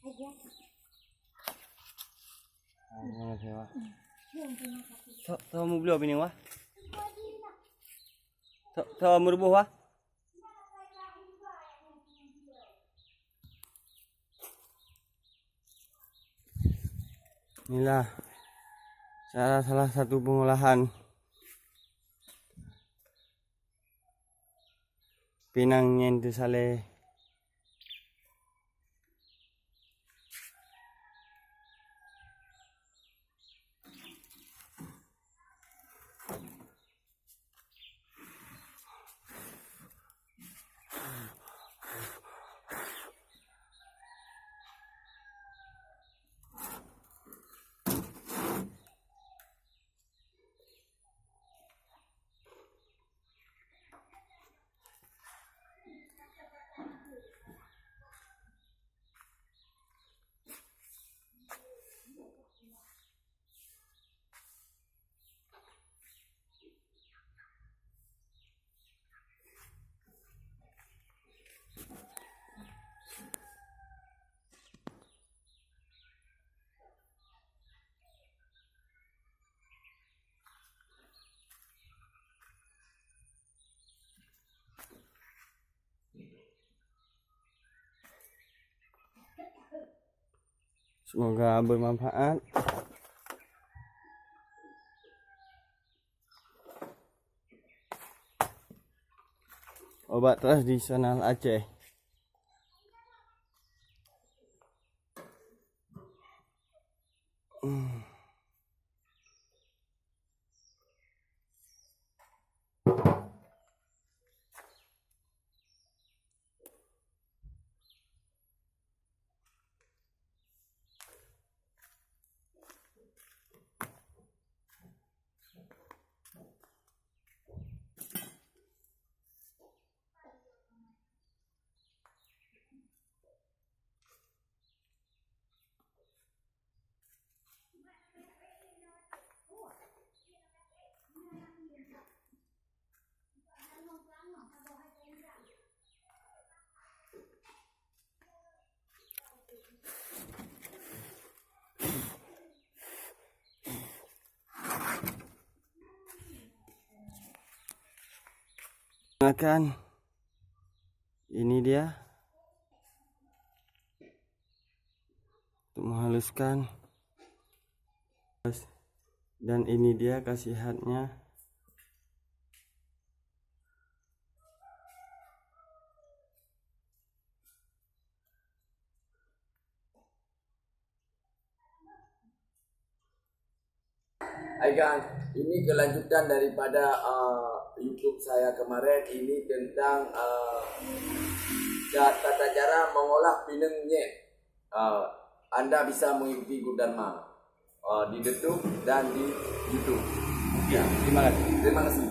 Mana saya wah? Tahu mau beli apa ni wah? Tahu mau rebuh wah? Inilah salah satu pengolahan pinang nyentu sale. Semoga bermanfaat. Obat tradisional Aceh. Makan. Ini dia untuk menghaluskan, dan ini dia khasiatnya. Hai guys, ini kelanjutan daripada YouTube saya kemarin. Ini tentang tata cara mengolah pinang nyet. Anda bisa mengikuti Gudharma di YouTube dan di YouTube. Ya, terima kasih. Terima kasih.